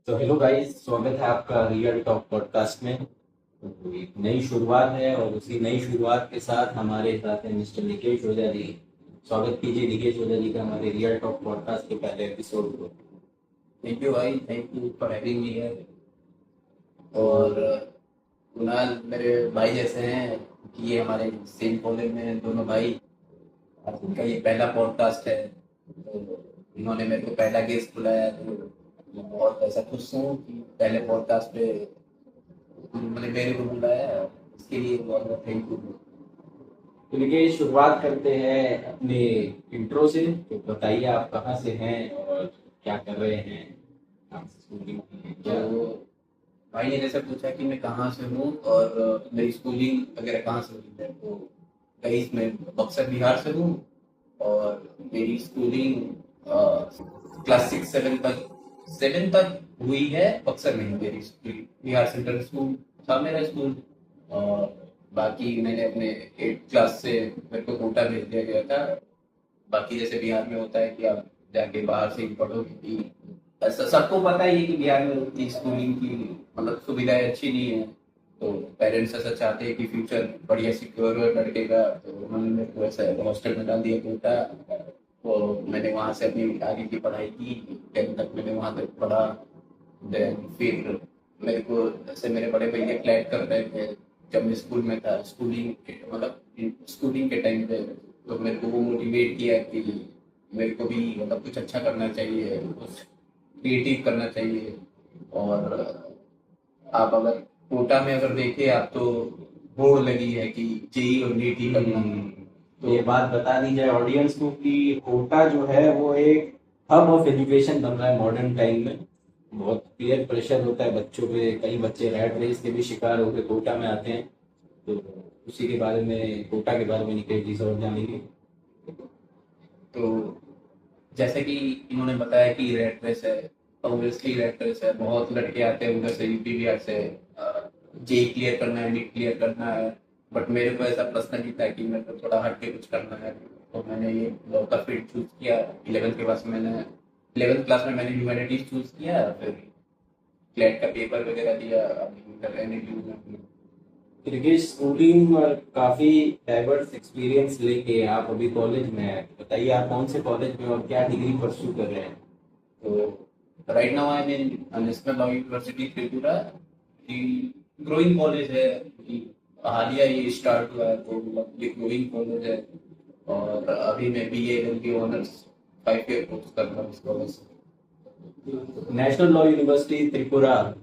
तो hello guys, स्वागत है आपका रियल टॉक पॉडकास्ट में। तो एक नई शुरुआत है और उसी नई शुरुआत के साथ हमारे साथ है मिस्टर निकेश ओझा जी। स्वागत कीजिए निकेश ओझा जी का हमारे रियल टॉक पॉडकास्ट के पहले एपिसोड को। थैंक यू भाई, thank you for having me here. और कुणाल मेरे भाई जैसे हैं कि ये हमारे सेम कॉलेज में हैं दोनों भाई। और उनका ये पहला पॉडकास्ट है, तो इन्होंने मेरे को पहला गेस्ट बुलाया, तो मैं बहुत ऐसा खुश हूँ कि पहले पॉडकास्ट पे उन्होंने मेरे को बुलाया। इसके लिए बहुत बहुत थैंक यू। तो निकेश, शुरुआत करते हैं अपने इंट्रो से। तो बताइए आप कहाँ से हैं और क्या कर रहे हैं। आप स्कूलिंग की हैं तो क्या? भाई ने जैसे पूछा कि मैं कहाँ से हूँ और मेरी स्कूलिंग वगैरह कहाँ से हुई है, तो कहीं मैं बक्सर बिहार से हूँ। और मेरी स्कूलिंग क्लास 6 7 तक हुई है बक्सर में ही। मेरी स्कूलिंग बिहार सेंट्रल स्कूल था मेरा स्कूल। और बाकी मैंने अपने 8 क्लास से मेरे को कोटा भेज दिया गया था। बाकी जैसे बिहार में होता है कि आप जाके बाहर से ही पढ़ो, क्योंकि ऐसा सबको पता ही है कि बिहार में उतनी स्कूलिंग की मतलब सुविधाएं अच्छी नहीं है। तो पेरेंट्स ऐसा चाहते हैं कि फ्यूचर बढ़िया सिक्योर हो लड़के का, तो उन्होंने मेरे को ऐसा हॉस्टल में डाल दिया कोटा। तो मैंने वहाँ से अपनी आगे की पढ़ाई की। 10th तक मैंने वहाँ तक पढ़ा। देन फिर मेरे को जैसे मेरे बड़े भैया फ्लैट कर रहे थे जब मैं स्कूल में था, स्कूलिंग के टाइम पे। तो मेरे को वो मोटिवेट किया कि मेरे को भी मतलब कुछ अच्छा करना चाहिए, कुछ क्रिएटिव करना चाहिए। और आप अगर कोटा में अगर देखे आप, तो बोर्ड लगी है कि जेई और नीट ही करना है। तो ये बात बता दी जाए ऑडियंस को कि कोटा जो है वो एक हब ऑफ एजुकेशन बन रहा है मॉडर्न टाइम में। बहुत क्लियर प्रेशर होता है बच्चों पे, कई बच्चे रैट रेस के भी शिकार होकर कोटा में आते हैं। तो उसी के बारे में, कोटा के बारे में निकेश जी से और जानेंगे। तो जैसे कि इन्होंने बताया कि रेट रेस है, ऑब्वियसली रेट रेस है। बहुत लड़के आते हैं उधर से, यूपी बिहार से, जेई क्लियर करना है, नीट क्लियर करना है। बट मेरे को ऐसा पर्सनली था कि मेरे को थोड़ा हट के कुछ करना है, तो मैंने ये लॉ का फील्ड चूज किया। 11th क्लास में मैंने ह्यूमैनिटीज चूज किया। फिर क्लैट का पेपर वगैरह दिया। अभी कर रहे हैं। क्रिकेट स्कूलिंग और काफी डाइवर्स एक्सपीरियंस लेके आप अभी कॉलेज में हैं। बताइए आप कौन से कॉलेज में और क्या डिग्री परस्यू कर रहे हैं। तो right now I mean national law university Tripura. Growing college है कि हालिया ये स्टार्ट हुआ है, तो मतलब ये ग्रोइंग कॉलेज है। और अभी मैं B A honours 5 year course कर रहा हूँ इस कॉलेज से। नेशनल लॉ यूनिवर्सिटी त्रिपुरा,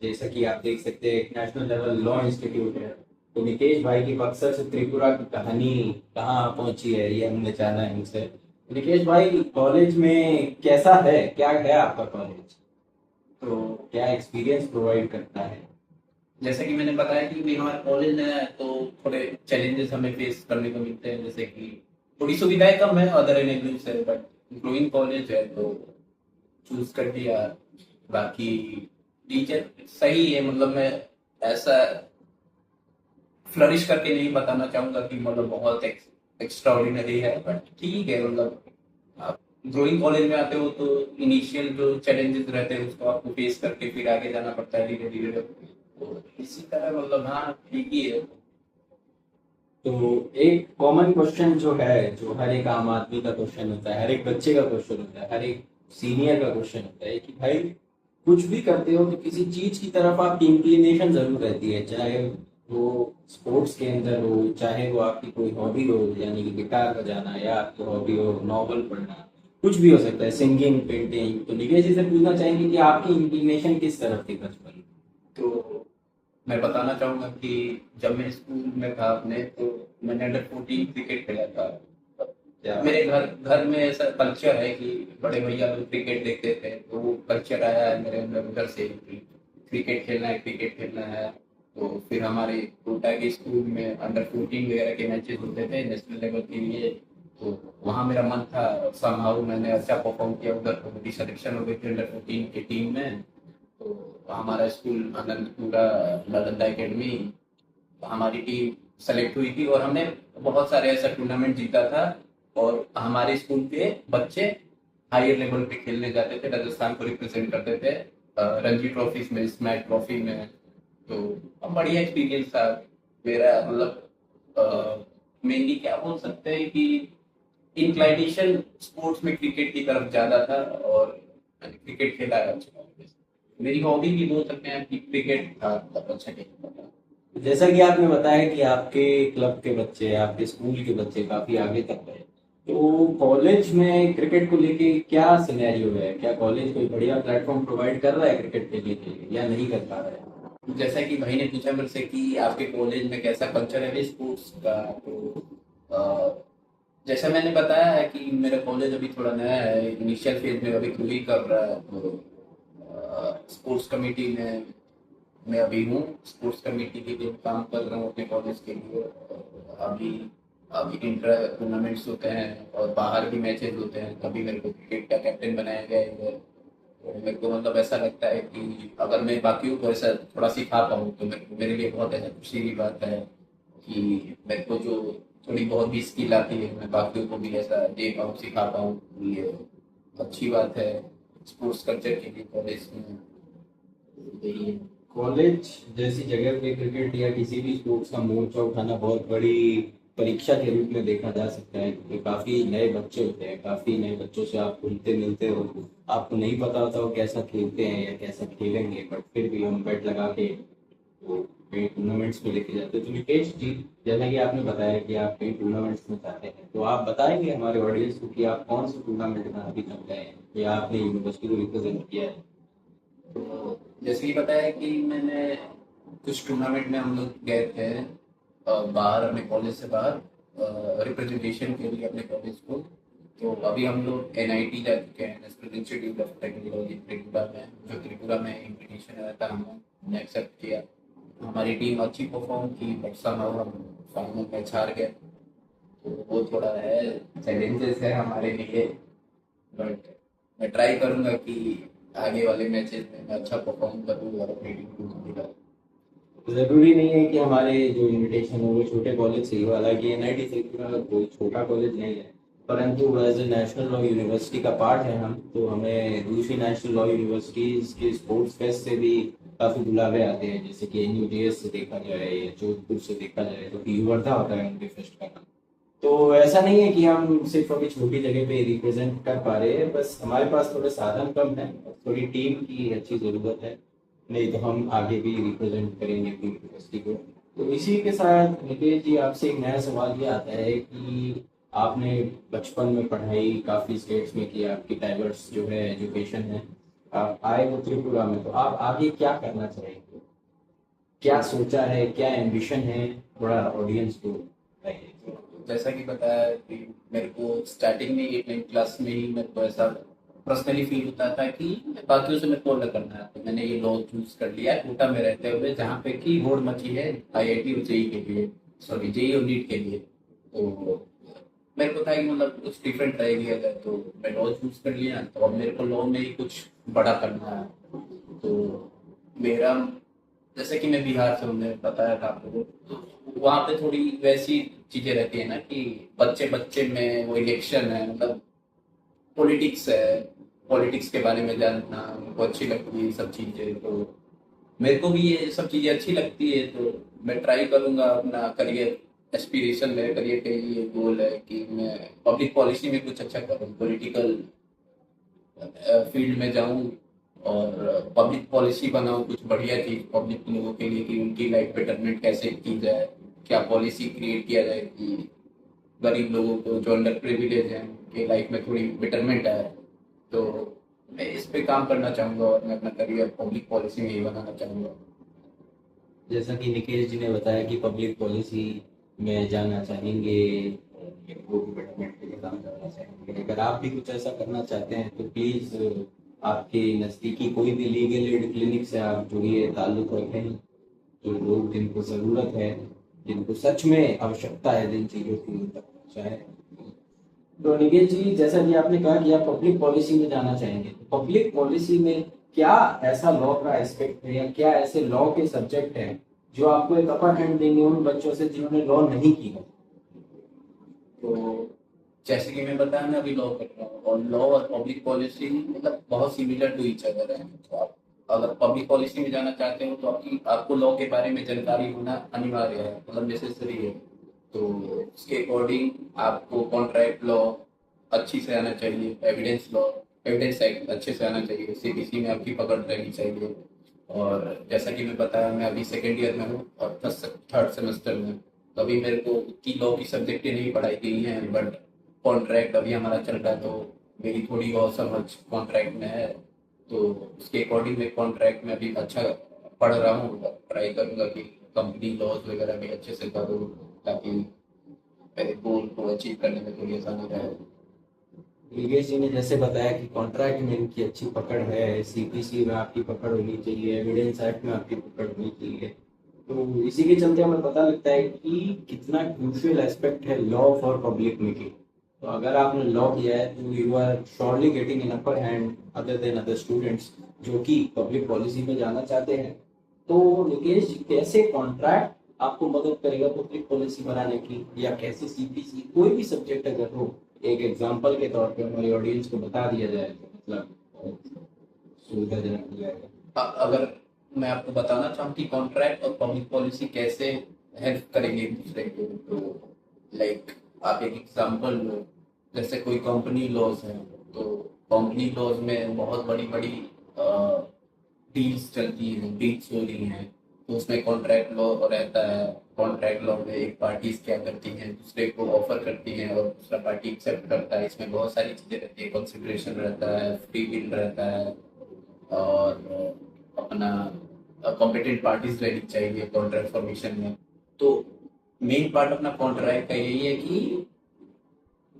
जैसा कि आप देख सकते हैं, एक नेशनल लेवल लॉ इंस्टीट्यूट है। तो निकेश भाई की बक्सर से त्रिपुरा की कहानी कहाँ पहुंची है, ये हमने जाना है उनसे। निकेश भाई, कॉलेज में कैसा है, क्या है आपका कॉलेज? तो क्या एक्सपीरियंस प्रोवाइड करता है? जैसे कि मैंने बताया कि भी हमारा कॉलेज में है, तो थोड़े चैलेंजेस हमें फेस करने को मिलते हैं। जैसे कि थोड़ी सुविधाएं कम है अदर एन से, बट ग्रोइंग कॉलेज है तो चूज कर दिया। बाकी टीचर सही है, मतलब मैं ऐसा फ्लरिश करके नहीं बताना चाहूंगा कि मतलब बहुत एक्स्ट्रा ऑर्डिनरी है, बट ठीक है। मतलब आप ग्रोइंग कॉलेज में आते हो तो इनिशियल जो चैलेंजेस रहते हैं उसको आपको फेस करके फिर आगे जाना पड़ता है धीरे धीरे। तो इसी तरह मतलब हाँ ठीक ही है। तो एक कॉमन क्वेश्चन जो है, जो हर एक आम आदमी का क्वेश्चन होता है, हर एक बच्चे का क्वेश्चन होता है, हर एक सीनियर का क्वेश्चन होता है कि भाई कुछ भी करते हो तो किसी चीज की तरफ आपकी इंक्लिनेशन जरूर रहती है। चाहे वो स्पोर्ट्स के अंदर हो, चाहे वो आपकी कोई हॉबी हो, यानी कि गिटार बजाना, या आपको हॉबी हो नॉवल पढ़ना, कुछ भी हो सकता है, सिंगिंग, पेंटिंग। तो निकेश जी से पूछना चाहेंगे कि आपकी इंक्लिनेशन किस तरफ थी बचपन में? तो मैं बताना चाहूंगा कि जब मैं स्कूल में था अपने, तो मैंने अंडर 14 क्रिकेट खेला था। क्या? मेरे घर घर में ऐसा कल्चर है कि बड़े भैया लोग क्रिकेट देखते थे, तो वो कल्चर आया है मेरे अंदर उधर से कि क्रिकेट खेलना है, क्रिकेट खेलना है। तो फिर हमारे कोटा के स्कूल में अंडर 14 वगैरह के मैचेस होते थे नेशनल लेवल के लिए। तो वहाँ मेरा मन था, समहाउ मैंने अच्छा परफॉर्म किया उधर, तो मेरी सिलेक्शन हो गई थी अंडर 14 की टीम में। तो हमारा स्कूल आनंदपुरा नालंदा एकेडमी, हमारी टीम सेलेक्ट हुई थी और हमने बहुत सारे ऐसा टूर्नामेंट जीता था। और हमारे स्कूल के बच्चे हायर लेवल पे खेलने जाते थे, राजस्थान को रिप्रेजेंट करते थे। रणजी ट्रॉफीज में, स्मैक ट्रॉफी में। तो अब बढ़िया एक्सपीरियंस था मेरा। मतलब मेनली क्या बोल सकते हैं कि इंक्लाइनेशन स्पोर्ट्स में क्रिकेट की तरफ ज्यादा था, और मैंने क्रिकेट खेला है अच्छा खासा। मेरी हॉबी भी बोल सकते हैं कि क्रिकेट था, तब अच्छा खेलता था। जैसा कि आपने बताया कि आपके क्लब के बच्चे, आपके स्कूल के बच्चे काफी आगे तक गए, तो कॉलेज में क्रिकेट को लेके क्या सिनेरियो है? क्या कॉलेज कोई बढ़िया प्लेटफॉर्म प्रोवाइड कर रहा है क्रिकेट के लिए या नहीं कर पा रहा है? जैसा कि भाई ने पूछा मेरे से कि आपके कॉलेज में कैसा कल्चर है स्पोर्ट्स का, तो अ, जैसा मैंने बताया है कि मेरा कॉलेज अभी थोड़ा नया है, इनिशियल फेज में अभी खुद ही कर रहा है। तो स्पोर्ट्स कमेटी में मैं अभी हूँ, स्पोर्ट्स कमेटी के लिए काम कर रहा हूँ अपने कॉलेज के लिए। अभी अभी इंटर टूर्नामेंट्स होते हैं और बाहर भी मैचेस होते हैं, कभी मेरे को क्रिकेट का कैप्टन बनाया गया है। तो मेरे को मतलब ऐसा लगता है कि अगर मैं बाकियों को ऐसा थोड़ा सिखा पाऊँ तो मेरे लिए बहुत ऐसा खुशी की बात है कि मेरे को जो थोड़ी बहुत भी स्किल आती है मैं बाकियों को भी ऐसा दे पाऊँ, सिखा पाऊँ। ये अच्छी बात है स्पोर्ट्स कल्चर के लिए कॉलेज में। यही है। कॉलेज जैसी जगह पे क्रिकेट या किसी भी स्पोर्ट्स का मोर्चा उठाना बहुत बड़ी परीक्षा के रूप में देखा जा सकता है, क्योंकि काफी नए बच्चे होते हैं, काफी नए बच्चों से आप घुलते मिलते हो, आपको नहीं पता होता वो कैसा खेलते हैं या कैसा खेलेंगे, बट फिर भी हम बेट लगा के वो कई टूर्नामेंट्स में लेके जाते हैं। तो निकेश जी, जैसा कि आपने बताया कि आप कई टूर्नामेंट्स में जाते हैं, तो आप बताएंगे हमारे ऑडियंस को कि आप कौन से टूर्नामेंट में अभी तक गए हैं या आपने यूनिवर्सिटी को रिप्रेजेंट किया है? तो जैसे कि बताया कि मैंने कुछ टूर्नामेंट में हम लोग गए थे बाहर, अपने कॉलेज से बाहर रिप्रेजेंटेशन के लिए अपने कॉलेज को। तो अभी हम लोग एनआईटी जा चुके हैं, national institute of technology Tripura में, जो त्रिपुरा में इन्विटेशन आया था, हमने एक्सेप्ट किया। हमारी टीम अच्छी परफॉर्म की, बट समहाउ हम फाइनल मैच हार गए। तो वो थोड़ा है, चैलेंजेस है हमारे लिए। बट मैं ट्राई करूंगा कि आगे वाले मैचेस में मैं अच्छा परफॉर्म करूँ और अपनी टीम को जीतेगा। जरूरी नहीं है कि हमारे जो इनविटेशन हो वो छोटे कॉलेज से ही हो, हालांकि एनआईटी त्रिपुरा कोई छोटा कॉलेज नहीं है, परंतु as a national law university का पार्ट है हम, तो हमें दूसरी नेशनल लॉ यूनिवर्सिटीज के स्पोर्ट्स फेस्ट से भी काफी बुलावे आते हैं, जैसे कि एनयूजेएस से देखा जाए या जोधपुर से देखा जाए तो पीयू वर्धा होता है उनके फेस्ट का नाम। तो ऐसा नहीं है कि हम सिर्फ अभी छोटी जगह पे रिप्रेजेंट कर पा रहे हैं, बस हमारे पास थोड़े साधन कम है और थोड़ी टीम की अच्छी ज़रूरत है, नहीं तो हम आगे भी रिप्रेजेंट करेंगे अपनी यूनिवर्सिटी को। तो इसी के साथ निकेश जी, आपसे एक नया सवाल ये आता है कि आपने बचपन में पढ़ाई काफ़ी स्टेट्स में की, आपकी डाइवर्स जो है एजुकेशन है, आप आए हो त्रिपुरा में, तो आप आगे क्या करना चाहेंगे? क्या सोचा है, क्या एम्बिशन है? थोड़ा ऑडियंस को बताइए। जैसा कि बताया कि मेरे को स्टार्टिंग में 8 9 क्लास में ही मेरे को ऐसा पर्सनली फील होता था कि बाकियों से मेरे को अलग करना है। तो मैंने ये लॉ चूज कर लिया है कोटा में रहते हुए, जहाँ पे की होड़ मची है आईआईटी और जेई के लिए, सॉरी जेई और नीट के लिए। तो मेरे को था कि मतलब कुछ डिफरेंट रहेगी अगर, तो मैं लॉ चूज कर लिया। तो अब मेरे को लॉ में ही कुछ बड़ा करना है। तो मेरा, जैसे कि मैं बिहार से हूँ, मैंने बताया था आपको, तो वहाँ पे थोड़ी वैसी चीजें रहती है ना कि बच्चे बच्चे में वो इलेक्शन है, मतलब पॉलिटिक्स है, पॉलिटिक्स के बारे में जानना उनको अच्छी लगती है ये सब चीजें। तो मेरे को भी ये सब चीजें अच्छी लगती है। तो मैं ट्राई करूंगा अपना करियर, एस्पिरेशन मेरे करियर का ये गोल है कि मैं पब्लिक पॉलिसी में कुछ अच्छा करूँ, पॉलिटिकल फील्ड में जाऊं और पब्लिक पॉलिसी बनाऊं, कुछ बढ़िया चीज पब्लिक लोगों के लिए कि उनकी लाइफ बेटरमेंट कैसे की जाए, क्या पॉलिसी क्रिएट किया जाए कि गरीब लोगों को जो अंडर प्रिविलेज हैं उनके लाइफ में थोड़ी बेटरमेंट आए। तो मैं इस पे काम करना चाहूंगा और मैं अपना करियर पब्लिक पॉलिसी में ही बनाना चाहूंगा। जैसा कि निखिल जी ने बताया कि पब्लिक पॉलिसी में जाना चाहेंगे और लोगों की बेटरमेंट के लिए काम करना चाहेंगे, अगर आप भी कुछ ऐसा करना चाहते हैं तो प्लीज़ आपके नज़दीकी कोई भी लीगल एड क्लिनिक से आप जुड़िए, ताल्लुक़ रखें। जो लोग जिनको ज़रूरत है, जिनको सच में आवश्यकता है जिन चीज़ों की, उन तक पहुँचाएं। तो निखिल जी, जैसा कि आपने कहा कि आप पब्लिक पॉलिसी में जाना चाहेंगे, तो पब्लिक पॉलिसी में क्या ऐसा लॉ का एस्पेक्ट है या क्या ऐसे लॉ के सब्जेक्ट हैं जो आपको एक अपर हैंड देंगे उन बच्चों से जिन्होंने लॉ नहीं किया? तो जैसे कि मैं बताया, मैं अभी लॉ कर रहा हूँ और लॉ और पब्लिक पॉलिसी मतलब बहुत सिमिलर टू ईच अदर है। तो आप अगर पब्लिक पॉलिसी में जाना चाहते हो तो आपको लॉ के बारे में जानकारी होना अनिवार्य है, मतलब नेसेसरी है। तो उसके अकॉर्डिंग आपको कॉन्ट्रैक्ट लॉ अच्छी से आना चाहिए, एविडेंस एक्ट अच्छे से आना चाहिए, सीबीसी में आपकी पकड़ रहनी चाहिए। और जैसा कि मैं बताया, मैं अभी सेकेंड ईयर में हूँ और थर्ड सेमेस्टर में हूँ। तो अभी मेरे को उतनी लॉ की सब्जेक्टें नहीं पढ़ाई गई हैं, बट कॉन्ट्रैक्ट अभी हमारा चल रहा है, तो मेरी थोड़ी बहुत समझ कॉन्ट्रैक्ट में है। तो उसके अकॉर्डिंग मैं कॉन्ट्रैक्ट में अभी अच्छा पढ़ रहा हूँ, ट्राई करूँगा कि कंपनी लॉज वगैरह भी अच्छे से करूँ, ताकि मेरे गोल को अचीव करने में थोड़ी आसानी रहे। योगेश जी ने जैसे बताया कि कॉन्ट्रैक्ट में इनकी अच्छी पकड़ है, सीपीसी में आपकी पकड़ होनी चाहिए, एविडेंस एक्ट में आपकी पकड़ होनी चाहिए। तो इसी के चलते हमें पता लगता है कि कितना क्रूशियल एस्पेक्ट है लॉ फॉर पब्लिक मीटिंग। तो अगर आपने लॉ किया है तो you are surely getting an upper hand other than other students जो कि पब्लिक पॉलिसी में जाना चाहते हैं। तो निकेश जी, कैसे कॉन्ट्रैक्ट आपको मदद करेगा पब्लिक पॉलिसी बनाने की, या कैसे सीपीसी कोई भी सब्जेक्ट अगर हो, एक एग्जांपल के तौर पे हमारी ऑडियंस को बता दिया जाए तो मतलब सुविधाजनक हो जाएगा। अगर मैं आपको बताना चाहूँ कि कॉन्ट्रैक्ट और पब्लिक पॉलिसी कैसे हेल्प करेंगे एक दूसरे को, तो लाइक आप एक एग्जांपल लो, जैसे कोई कंपनी लॉज है, तो कंपनी लॉज में बहुत बड़ी बड़ी डील्स चलती हैं, डील्स हो रही हैं। तो उसमें कॉन्ट्रैक्ट लॉ रहता है। कॉन्ट्रैक्ट लॉ में एक पार्टी क्या करती है, दूसरे को ऑफर करती है और दूसरा पार्टी एक्सेप्ट करता है। इसमें बहुत सारी चीजें रहती है, कंसिडरेशन रहता है, फ्री विल रहता है, और अपना कॉम्पिटेंट पार्टीज रहनी चाहिए कॉन्ट्रैक्ट फॉर्मेशन में। तो मेन पार्ट अपना कॉन्ट्रैक्ट का यही है कि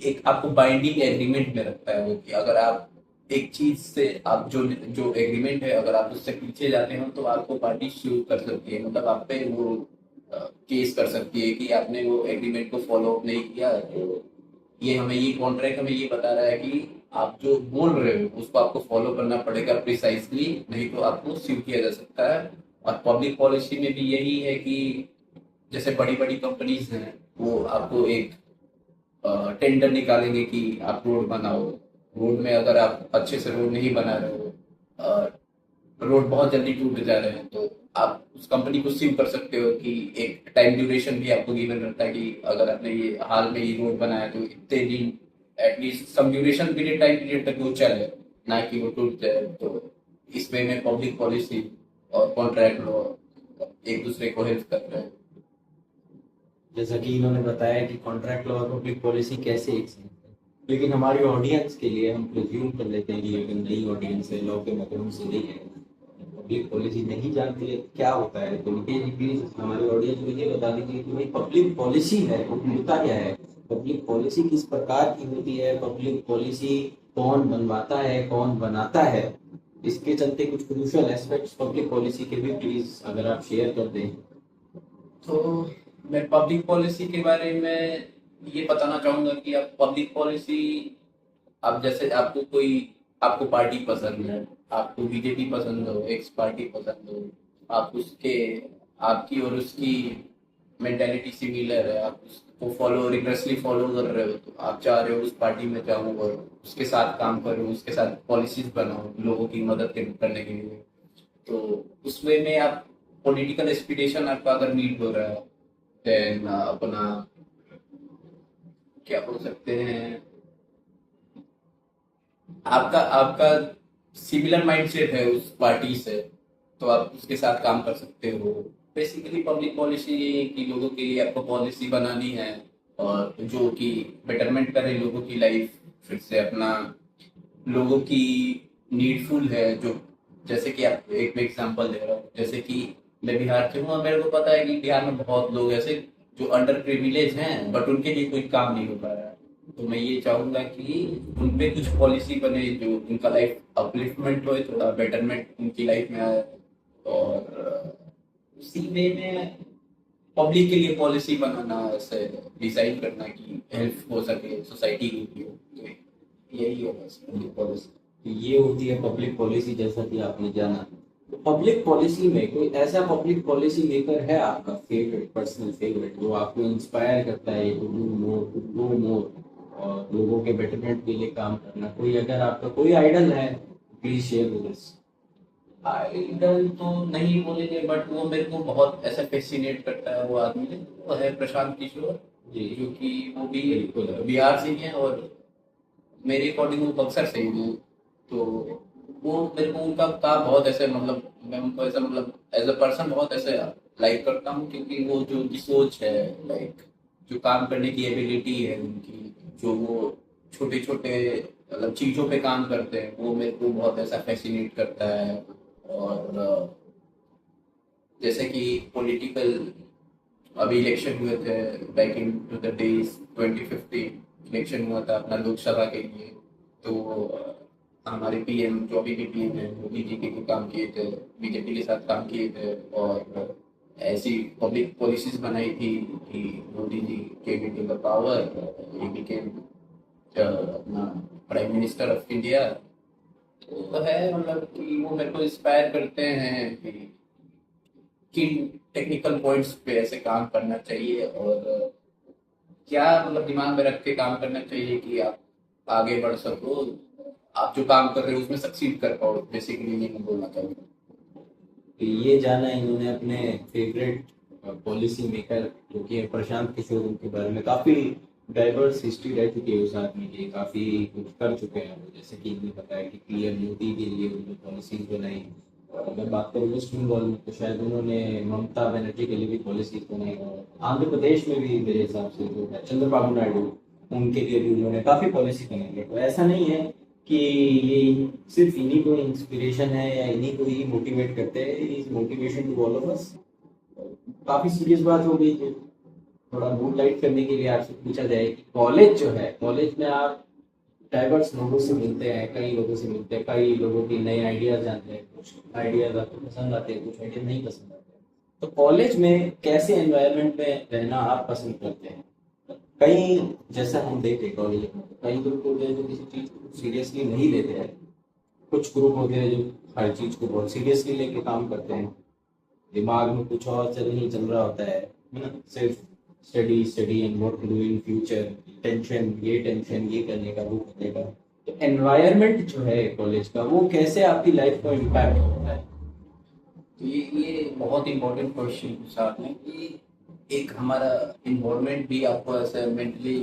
एक आपको बाइंडिंग एग्रीमेंट में रखता है वो, कि अगर आप एक चीज से आप जो जो एग्रीमेंट है, अगर आप उससे पीछे जाते हो तो आपको पार्टी सू कर सकती है, मतलब आप पे वो केस कर सकती है कि आपने वो एग्रीमेंट को फॉलो अप नहीं किया। तो ये कॉन्ट्रैक्ट हमें ये बता रहा है कि आप जो बोल रहे हो उसको आपको फॉलो करना पड़ेगा प्रिसाइजली, नहीं तो आपको स्यू किया जा सकता है। और पब्लिक पॉलिसी में भी यही है कि जैसे बड़ी बड़ी कंपनीज हैं, वो आपको एक टेंडर निकालेंगे कि आप रोड बनाओ। रोड में अगर आप अच्छे से रोड नहीं बना रहे हो, रोड बहुत जल्दी टूट जा रहे हैं, तो आप उस कंपनी को स्यू कर सकते हो कि एक टाइम ड्यूरेशन भी आपको गिवन रहता है कि अगर आपने ये हाल में ही रोड बनाया तो इतने दिन, at least some duration period, time period तक वो चले, ना कि वो टूट जाए। तो इस वे में पब्लिक पॉलिसी और कॉन्ट्रैक्ट लॉ एक दूसरे को हेल्प कर रहे हैं। जैसा कि इन्होंने बताया कि कॉन्ट्रैक्ट लॉ और पब्लिक पॉलिसी कैसे एक साथ है, लेकिन हमारी ऑडियंस के लिए हम प्रिज्यूम कर लेते हैं कि अगर नई ऑडियंस है, लॉ के माध्यम से नहीं है, पब्लिक पॉलिसी नहीं जानती है क्या होता है, तो उनके लिए प्लीज हमारी ऑडियंस को ये बता दीजिए कि भाई पब्लिक पॉलिसी है वो होता क्या है, पब्लिक पॉलिसी किस प्रकार की होती है, पब्लिक पॉलिसी कौन बनवाता है, कौन बनाता है। इसके चलते कुछ क्रूशियल एस्पेक्ट्स पब्लिक पॉलिसी के भी प्लीज अगर आप शेयर कर दें। तो मैं पब्लिक पॉलिसी के बारे में ये बताना चाहूंगा कि आप पब्लिक पॉलिसी, आप जैसे आपको पार्टी पसंद है, आपको बीजेपी पसंद हो, एक्स पार्टी पसंद हो, आप उसके आपकी और उसकी मेंटेलिटी सिमिलर है, आप उसको रिग्रेसली फॉलो कर रहे हो, तो आप चाह रहे हो उस पार्टी में जाऊं और उसके साथ काम करूं, उसके साथ पॉलिसीज बनाओ लोगों की मदद करने के लिए। तो उस वे में आप पॉलिटिकल एस्पिरेशन आपका अगर मीट हो रहा है, देन अपना क्या बोल सकते हैं, आपका आपका सिमिलर माइंडसेट है उस पार्टी से, तो आप उसके साथ काम कर सकते हो। बेसिकली पब्लिक पॉलिसी ये है कि लोगों के लिए आपको पॉलिसी बनानी है, और जो कि बेटरमेंट करे लोगों की लाइफ, फिर से अपना लोगों की नीडफुल है। जो जैसे कि आप एक एग्जांपल दे रहा हूँ, जैसे कि मैं बिहार से हूँ और मेरे को पता है कि बिहार में बहुत लोग ऐसे जो अंडर प्रिविलेज हैं, बट उनके लिए कोई काम नहीं हो पा रहा है। तो मैं ये चाहूंगा कि उन पे कुछ पॉलिसी बने जो उनका लाइफ अपलिफ्टमेंट हो, थोड़ा बेटरमेंट उनकी लाइफ में आए। और उसी वे में पब्लिक के लिए पॉलिसी बनाना, ऐसे डिजाइन करना कि हेल्प हो सके सोसाइटी के लिए, तो यही है बस पब्लिक पॉलिसी। तो ये होती है पब्लिक पॉलिसी, जैसा कि आपने जाना। तो पब्लिक पॉलिसी में कोई ऐसा पब्लिक पॉलिसी मेकर है आपका फेवरेट, पर्सनल फेवरेट, जो आपको इंस्पायर करता है to do more, to go more, और लोगों के बेटरमेंट के लिए काम करना? कोई अगर आपका कोई आइडल है, please share with us. Idol तो नहीं बोलेंगे, बट वो मेरे को बहुत ऐसा फैसिनेट करता है वो आदमी। वो है प्रशांत किशोर, जी जो कि वो भी बिल्कुल। बिहार से ही है, और मेरे अकॉर्डिंग वो बक्सर से ही है। तो वो मेरे को उनका काम बहुत ऐसे, मतलब मैं उनको ऐसा, मतलब एज अ पर्सन बहुत ऐसे लाइक करता हूँ, क्योंकि वो जो उनकी सोच है, लाइक जो काम करने की एबिलिटी है उनकी, जो वो छोटे छोटे मतलब चीज़ों पे काम करते हैं, वो मेरे को बहुत ऐसा फैसिनेट करता है। और जैसे कि पॉलिटिकल अभी इलेक्शन हुए थे, back in to the days 2015 election हुआ था अपना लोकसभा के लिए। तो हमारे पीएम, जो अभी भी पीएम है, वो बीजेपी के काम किए थे, बीजेपी के साथ काम किए थे, और ऐसी पब्लिक पॉलिसीज बनाई थी कि Modi ji came in the power, he became अपना प्राइम मिनिस्टर ऑफ इंडिया। तो है मतलब कि वो मेरे को इंस्पायर करते हैं कि किन टेक्निकल पॉइंट्स पे ऐसे काम करना चाहिए, और क्या मतलब दिमाग में रख के काम करना चाहिए कि आप आगे बढ़ सको, आप जो काम कर रहे हो उसमें सक्सीड कर पाओ। बेसिकली ये मैं बोलना चाहूँगा। ये जाना इन्होंने अपने फेवरेट पॉलिसी मेकर जो कि है प्रशांत किशोर, उनके बारे में काफ़ी डाइवर्स हिस्ट्री रह चुकी है उस आदमी की, काफ़ी कुछ कर चुके हैं वो। जैसे कि इन्होंने बताया कि पीएम मोदी के लिए उन्होंने पॉलिसीज बनाई, और अगर बात करूँ वेस्ट बंगाल में तो शायद उन्होंने ममता बनर्जी के लिए भी पॉलिसीज बनाई, और आंध्र प्रदेश में भी मेरे हिसाब से जो है चंद्रबाबू नायडू, उनके लिए भी उन्होंने काफ़ी पॉलिसी बनाई है। तो ऐसा नहीं है कि ये सिर्फ इन्हीं को इंस्पिरेशन है या इन्हीं को ही मोटिवेट करते हैं, is motivation to all of us. काफी सीरियस बात हो गई जो थोड़ा मूड लाइट करने के लिए आपसे पूछा जाए कि कॉलेज जो है, कॉलेज में आप डाइवर्स लोगों से मिलते हैं, कई लोगों से मिलते हैं, कई लोगों के नए आइडियाज जानते हैं, कुछ आइडियाज आपको पसंद आते हैं, कुछ आइडिया नहीं पसंद आते हैं। तो कॉलेज में कैसे एनवायरनमेंट में रहना आप पसंद करते हैं? कई, जैसा हम देखे कॉलेज में कई लोग होते हैं जो किसी चीज को सीरियसली नहीं लेते हैं, कुछ ग्रुप होते हैं जो हर चीज को बहुत सीरियसली लेके काम करते हैं, दिमाग में कुछ और चल नहीं चल रहा होता है ना, सिर्फ study study and what to do in future, tension ये करने का वो करने का। तो एनवायरनमेंट जो है कॉलेज का, वो कैसे आपकी लाइफ को इम्पैक्ट होता है? तो ये बहुत इंपॉर्टेंट क्वेश्चन पूछा आपने कि एक हमारा इन्वायरमेंट भी आपको ऐसे मेंटली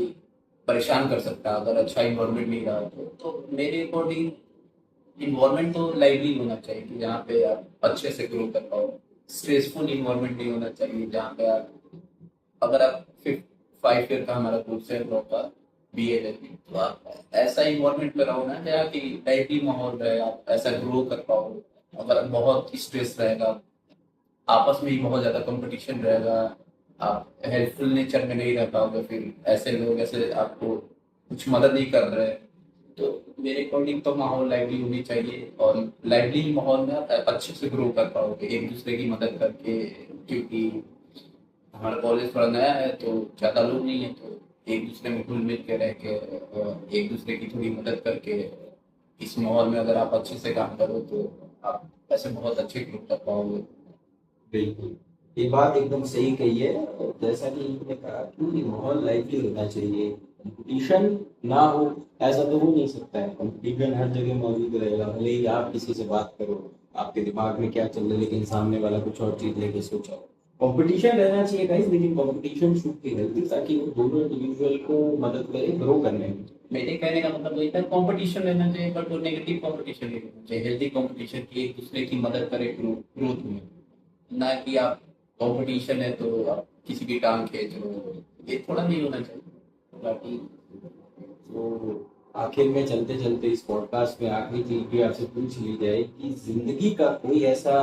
परेशान कर सकता है अगर अच्छा इन्वायरमेंट नहीं रहा तो मेरे अकॉर्डिंग इन्वायरमेंट तो लाइवली होना चाहिए कि जहाँ पे आप अच्छे से ग्रो कर पाओ। स्ट्रेसफुल इन्वायरमेंट नहीं होना चाहिए जहाँ पे आप, अगर आप 5 ईयर का हमारा कोर्स है लॉ का, बीए में, तो आप ऐसा इन्वायरमेंट में रहो ना जहाँ की लाइवली माहौल रहे, आप ऐसा ग्रो कर पाओ। अगर बहुत स्ट्रेस रहेगा, आपस में ही बहुत ज्यादा कंपटीशन रहेगा, आप हेल्पफुल नेचर में नहीं रह पाओगे, फिर ऐसे लोग ऐसे आपको कुछ मदद नहीं कर रहे। तो मेरे अकॉर्डिंग तो माहौल लाइवली होनी चाहिए, और लाइवली माहौल में आप अच्छे से ग्रो कर पाओगे एक दूसरे की मदद करके। क्योंकि हमारा कॉलेज थोड़ा नया है तो ज़्यादा लोग नहीं है, तो एक दूसरे में घुल मिल के रह के और एक दूसरे की थोड़ी मदद करके इस माहौल में अगर आप अच्छे से काम करो तो आप ऐसे बहुत अच्छे ग्रो कर पाओगे। बिल्कुल, ये बात एकदम सही कही है। और जैसा कि आपने कहा कि माहौल लाइवली होना चाहिए, कंपटीशन ना हो ऐसा तो हो नहीं सकता है। कंपटीशन हर जगह मौजूद रहेगा, भले ही आप किसी से बात करो, आपके दिमाग में क्या चल रहा है लेकिन सामने वाला कुछ और चीज लेके सोचा हो। कंपटीशन रहना चाहिए गाइस, लेकिन कंपटीशन शुड बी हेल्दी, ताकि वो दोनों इंडिविजुअल को मदद करे ग्रो करने में। मेरे कहने का मतलब वही था, कंपटीशन रहना चाहिए, बट वो नेगेटिव कंपटीशन नहीं रहना चाहिए। हेल्दी कंपटीशन की एक दूसरे की मदद करे ग्रोथ में, ना कि आप कंपटीशन है तो आप किसी की टांग खींच रहे हो। ये थोड़ा नहीं होना चाहिए। बाकी तो आखिर में चलते चलते इस पॉडकास्ट में आखिरी चीज भी आपसे पूछ ली जाए कि जिंदगी का कोई ऐसा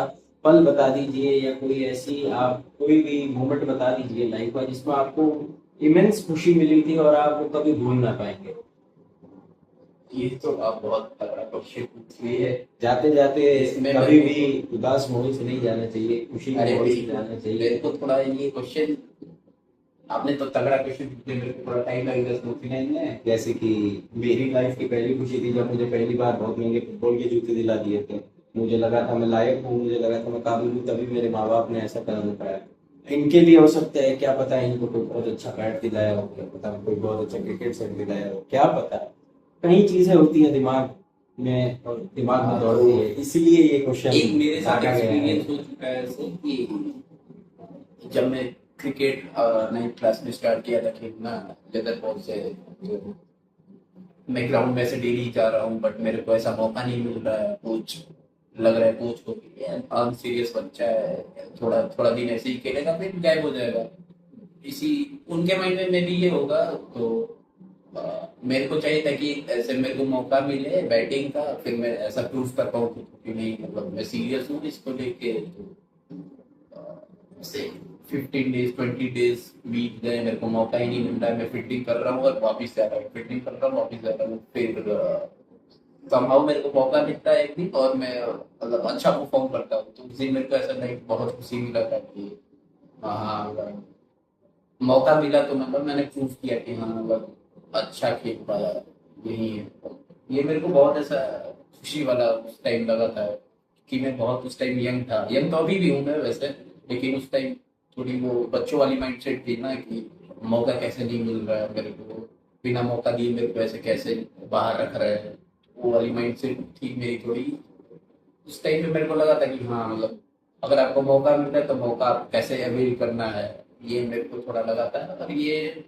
पल बता दीजिए, या कोई ऐसी आप कोई भी मोमेंट बता दीजिए लाइफ का जिसमें आपको इमेंस खुशी मिली थी और आप वो कभी भूल ना पाएंगे। ये तो आप बहुत तगड़ा क्वेश्चन पूछ लिए। ये जाते जाते इसमें कभी मेरे भी को, उदास मोड से नहीं जाना चाहिए, खुशी अरे मोड से बिल्कुल, जाना चाहिए। मेरे को थोड़ा ये क्वेश्चन, आपने तो तगड़ा क्वेश्चन पूछ लिया, मेरे को थोड़ा टाइम लगेगा सोचने में। जैसे कि मेरी लाइफ की पहली खुशी थी जब मुझे पहली बार बहुत महंगे फुटबॉल के जूते दिला दिए थे। मुझे लगा था मैं लायक हूँ, मुझे लगा था मैं काबिल हूँ, तभी मेरे माँ बाप ने ऐसा कदम उठाया। इनके लिए हो सकता है, क्या पता इनको कोई बहुत अच्छा बैट दिलाया हो, क्या पता कोई बहुत अच्छा क्रिकेट सेट दिलाया हो, क्या पता। कई चीजें होती है दिमाग में और दिमाग में दौड़ती है, इसीलिए ये क्वेश्चन एक मेरे साथ काटा गया है। एक्सपीरियंस हो चुका है ऐसे कि जब मैं क्रिकेट 9th क्लास में स्टार्ट किया था खेलना लेदर बॉल से, तो मैं ग्राउंड में ऐसे डेली जा रहा हूँ, बट मेरे को ऐसा मौका नहीं मिल रहा है। कोच लग रहा है कोच को कि यार अनसीरियस बच्चा है, थोड़ा थोड़ा दिन ऐसे ही खेलेगा फिर गायब हो जाएगा। इसी उनके माइंड में भी ये होगा। तो मेरे को चाहिए था कि ऐसे मेरे को मौका मिले बैटिंग का, फिर मैं ऐसा प्रूफ कर पाऊँ कि नहीं मतलब मैं सीरियस हूँ इसको लेके। तो से 15 डेज 20 डेज बीत गए, मेरे को मौका ही नहीं मिल रहा है। मैं फील्डिंग कर रहा हूँ और वापिस जा रहा हूँ, फील्डिंग कर रहा हूँ वापिस जा रहा हूँ। फिर somehow मेरे को मौका मिलता है एक दिन और मैं मतलब अच्छा परफॉर्म करता हूँ, तो उस दिन मेरे को ऐसा लाइक बहुत खुशी मिला था कि हाँ मतलब मौका मिला, तो मतलब मैंने प्रूव किया कि हाँ मतलब अच्छा खेल पाया। यही है। ये मेरे को बहुत ऐसा खुशी वाला उस टाइम लगा था कि मैं बहुत उस टाइम यंग था। यंग तो अभी भी हूँ मैं वैसे, लेकिन उस टाइम थोड़ी वो बच्चों वाली माइंडसेट थी ना कि मौका कैसे नहीं मिल रहा है मेरे को, बिना मौका दिए मेरे को ऐसे कैसे बाहर रख रहे हैं। वो वाली माइंडसेट थी मेरी थोड़ी। उस टाइम पे मेरे को लगा था कि हाँ मतलब अगर आपको मौका मिलता है तो मौका आप कैसे अवेल करना है, ये मेरे को थोड़ा लगा था। और ये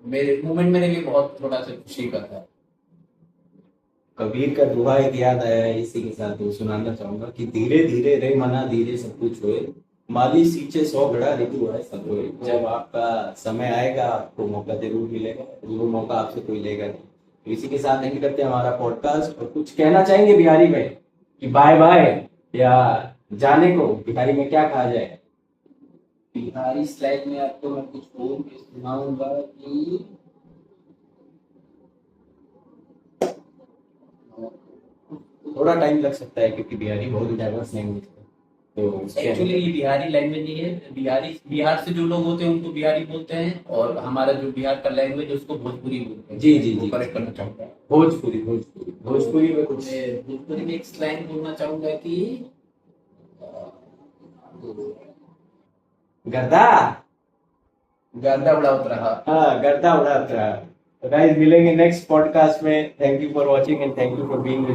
मेरे मूवमेंट मेरे लिए बहुत थोड़ा सा खुशी का था। कबीर का दोहा एक याद आया है, इसी के साथ वो सुनाना चाहूंगा कि धीरे धीरे रे मना धीरे सब कुछ होए, माली सींचे 100 घड़ा ऋतु है सब होए। जब आपका समय आएगा आपको मौका जरूर मिलेगा, वो मौका आपसे कोई लेगा नहीं। तो इसी के साथ एंड करते हैं हमारा पॉडकास्ट। और कुछ कहना चाहेंगे बिहारी में कि बाय बाय, या जाने को बिहारी में क्या कहा जाए? बिहारी स्लैंग में आपको मैं कुछ बोल के सुनाऊंगा कि थोड़ा टाइम लग सकता है क्योंकि बिहारी बहुत डाइवर्स लैंग्वेज है, तो उसके एक्चुअली ये बिहारी लैंग्वेज नहीं है। बिहारी बिहार से जो लोग होते हैं उनको बिहारी बोलते हैं, और हमारा जो बिहार का लैंग्वेज है उसको भोजपुरी बोलते हैं। जी जी वो जी, करेक्ट करना चाहूंगा। भोजपुरी भोजपुरी भोजपुरी में कुछ मैं भोजपुरी में एक स्लैंग बोलना चाहूंगा कि गर्दा। गर्दा उड़ावत रहा। हाँ, गर्दा उड़ा रहा। तो गाइस मिलेंगे नेक्स्ट पॉडकास्ट में। Thank you for watching and thank you for being